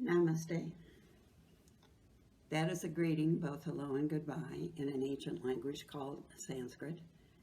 Namaste. That is a greeting, both hello and goodbye, in an ancient language called Sanskrit,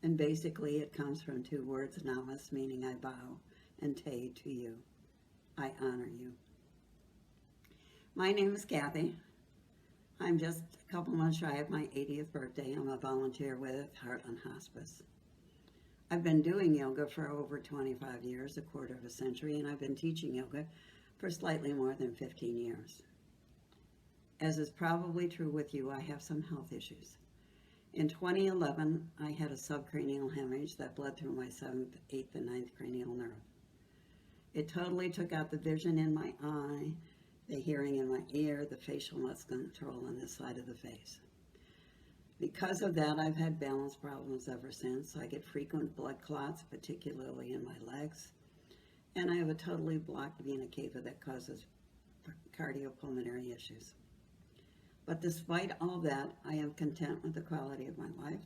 and basically it comes from two words, namas, meaning I bow, and te, to you. I honor you. My name is Kathy. I'm just a couple months shy of my 80th birthday. I'm a volunteer with Heartland Hospice. I've been doing yoga for over 25 years, a quarter of a century, and I've been teaching yoga for slightly more than 15 years. As is probably true with you, I have some health issues. In 2011, I had a subcranial hemorrhage that bled through my 7th, 8th, and 9th cranial nerve. It totally took out the vision in my eye, the hearing in my ear, the facial muscle control on this side of the face. Because of that, I've had balance problems ever since. I get frequent blood clots, particularly in my legs, and I have a totally blocked vena cava that causes cardiopulmonary issues. But despite all that, I am content with the quality of my life.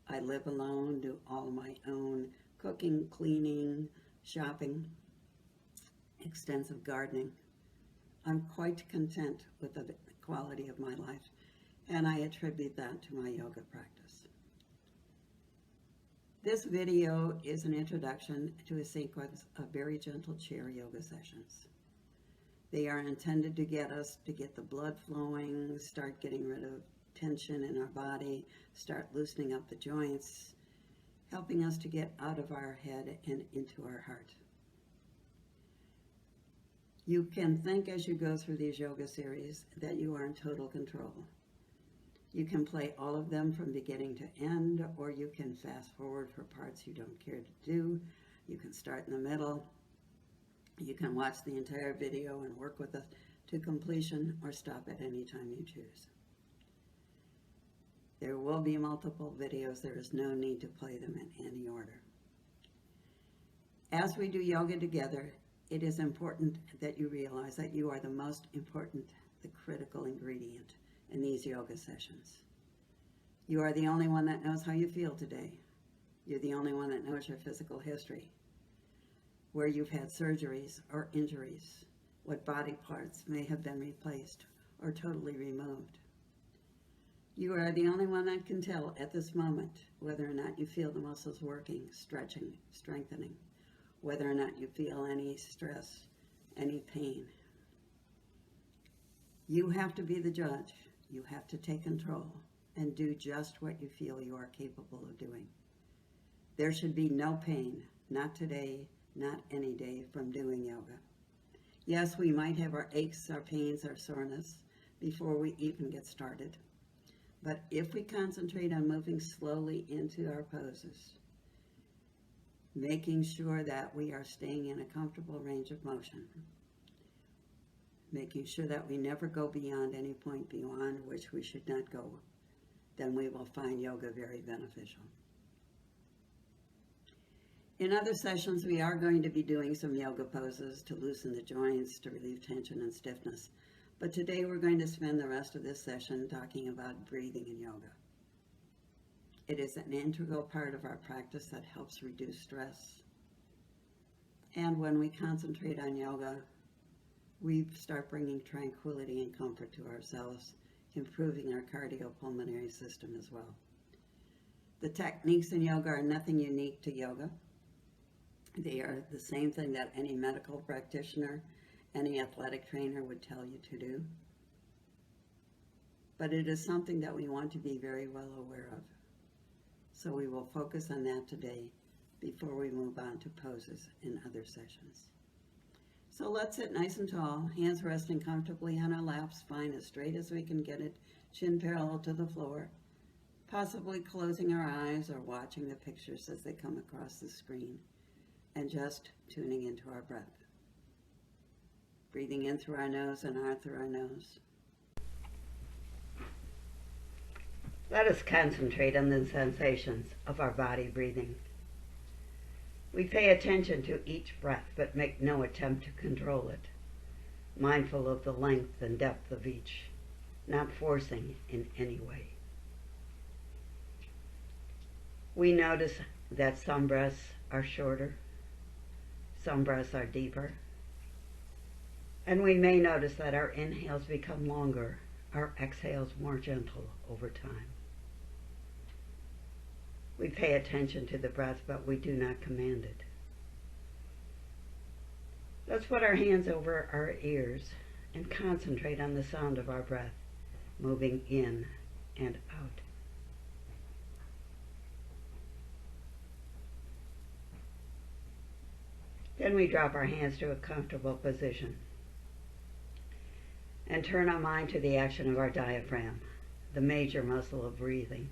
I live alone, do all my own cooking, cleaning, shopping, extensive gardening. I'm quite content with the quality of my life, and I attribute that to my yoga practice. This video is an introduction to a sequence of very gentle chair yoga sessions. They are intended to get us to get the blood flowing, start getting rid of tension in our body, start loosening up the joints, helping us to get out of our head and into our heart. You can think as you go through these yoga series that you are in total control. You can play all of them from beginning to end, or you can fast forward for parts you don't care to do. You can start in the middle. You can watch the entire video and work with us to completion, or stop at any time you choose. There will be multiple videos. There is no need to play them in any order. As we do yoga together, it is important that you realize that you are the most important, the critical ingredient in these yoga sessions. You are the only one that knows how you feel today. You're the only one that knows your physical history, where you've had surgeries or injuries, what body parts may have been replaced or totally removed. You are the only one that can tell at this moment whether or not you feel the muscles working, stretching, strengthening, whether or not you feel any stress, any pain. You have to be the judge. You have to take control and do just what you feel you are capable of doing. There should be no pain, not today, not any day, from doing yoga. Yes, we might have our aches, our pains, our soreness before we even get started. But if we concentrate on moving slowly into our poses, making sure that we are staying in a comfortable range of motion, making sure that we never go beyond any point beyond which we should not go, then we will find yoga very beneficial. In other sessions, we are going to be doing some yoga poses to loosen the joints, to relieve tension and stiffness. But today we're going to spend the rest of this session talking about breathing in yoga. It is an integral part of our practice that helps reduce stress. And when we concentrate on yoga, we start bringing tranquility and comfort to ourselves, improving our cardiopulmonary system as well. The techniques in yoga are nothing unique to yoga. They are the same thing that any medical practitioner, any athletic trainer would tell you to do. But it is something that we want to be very well aware of. So we will focus on that today before we move on to poses in other sessions. So let's sit nice and tall, hands resting comfortably on our laps, spine as straight as we can get it, chin parallel to the floor, possibly closing our eyes or watching the pictures as they come across the screen, and just tuning into our breath. Breathing in through our nose and out through our nose. Let us concentrate on the sensations of our body breathing. We pay attention to each breath, but make no attempt to control it, mindful of the length and depth of each, not forcing in any way. We notice that some breaths are shorter, some breaths are deeper, And we may notice that our inhales become longer, our exhales more gentle over time. We pay attention to the breath, but we do not command it. Let's put our hands over our ears and concentrate on the sound of our breath, moving in and out. Then we drop our hands to a comfortable position and turn our mind to the action of our diaphragm, the major muscle of breathing,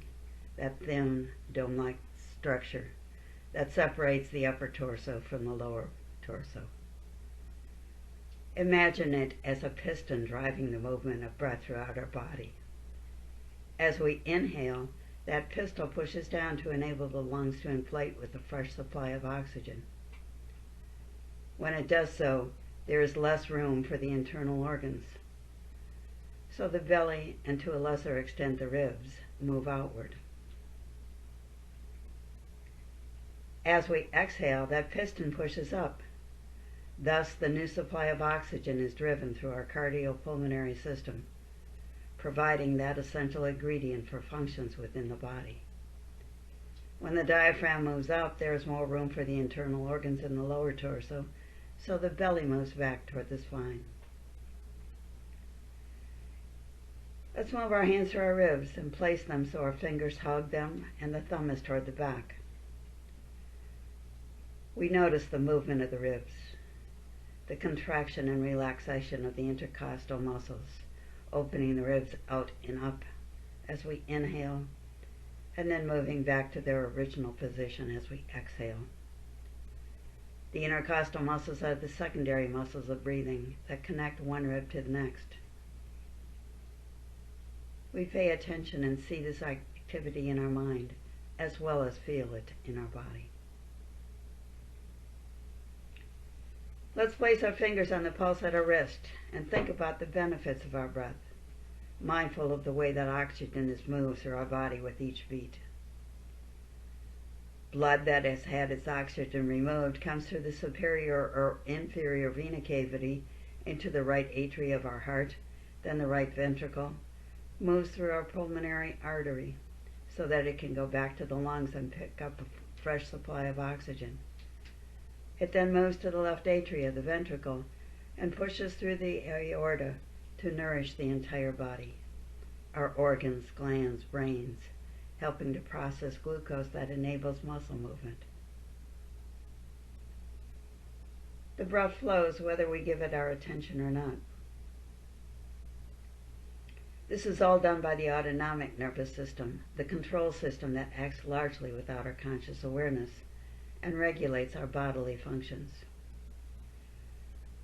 that thin dome-like structure that separates the upper torso from the lower torso. Imagine it as a piston driving the movement of breath throughout our body. As we inhale, that piston pushes down to enable the lungs to inflate with a fresh supply of oxygen. When it does so, there is less room for the internal organs. So the belly, and to a lesser extent the ribs, move outward. As we exhale, that piston pushes up. Thus, the new supply of oxygen is driven through our cardiopulmonary system, providing that essential ingredient for functions within the body. When the diaphragm moves up, there is more room for the internal organs in the lower torso, so the belly moves back toward the spine. Let's move our hands to our ribs and place them so our fingers hug them and the thumb is toward the back. We notice the movement of the ribs, the contraction and relaxation of the intercostal muscles, opening the ribs out and up as we inhale, and then moving back to their original position as we exhale. The intercostal muscles are the secondary muscles of breathing that connect one rib to the next. We pay attention and see this activity in our mind, as well as feel it in our body. Let's place our fingers on the pulse at our wrist and think about the benefits of our breath, mindful of the way that oxygen is moved through our body with each beat. Blood that has had its oxygen removed comes through the superior or inferior vena cavity into the right atria of our heart, then the right ventricle, moves through our pulmonary artery so that it can go back to the lungs and pick up a fresh supply of oxygen. It then moves to the left atria, the ventricle, and pushes through the aorta to nourish the entire body, our organs, glands, brains, helping to process glucose that enables muscle movement. The breath flows whether we give it our attention or not. This is all done by the autonomic nervous system, the control system that acts largely without our conscious awareness and regulates our bodily functions.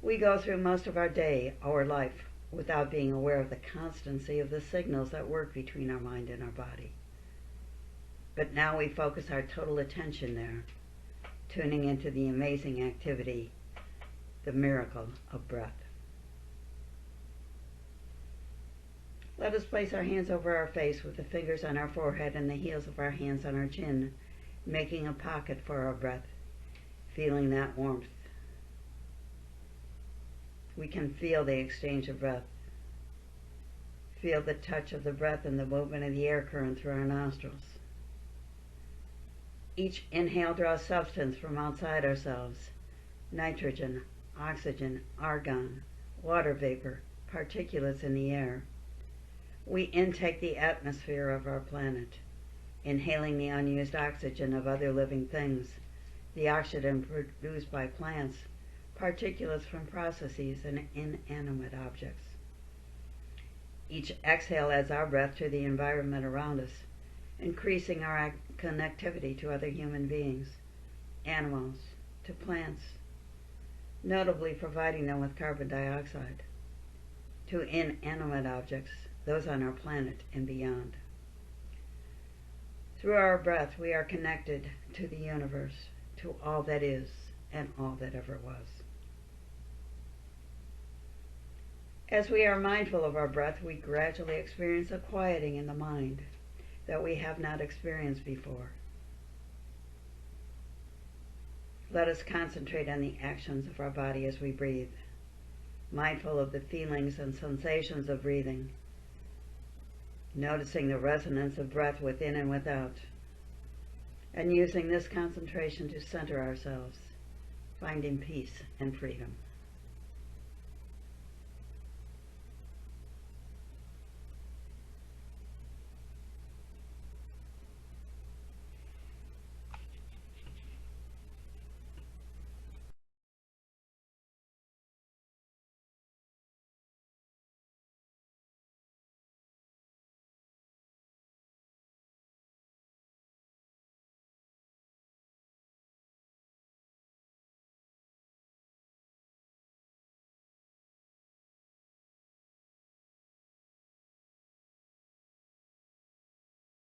We go through most of our day, our life, without being aware of the constancy of the signals that work between our mind and our body. But now we focus our total attention there, tuning into the amazing activity, the miracle of breath. Let us place our hands over our face with the fingers on our forehead and the heels of our hands on our chin, making a pocket for our breath, feeling that warmth. We can feel the exchange of breath. Feel the touch of the breath and the movement of the air current through our nostrils. Each inhale draws substance from outside ourselves: nitrogen, oxygen, argon, water vapor, particulates in the air. We intake the atmosphere of our planet, inhaling the unused oxygen of other living things, the oxygen produced by plants, particulates from processes and inanimate objects. Each exhale adds our breath to the environment around us, increasing our connectivity to other human beings, animals, to plants, notably providing them with carbon dioxide, to inanimate objects, those on our planet and beyond. Through our breath, we are connected to the universe, to all that is and all that ever was. As we are mindful of our breath, we gradually experience a quieting in the mind that we have not experienced before. Let us concentrate on the actions of our body as we breathe, mindful of the feelings and sensations of breathing, noticing the resonance of breath within and without, and using this concentration to center ourselves, finding peace and freedom.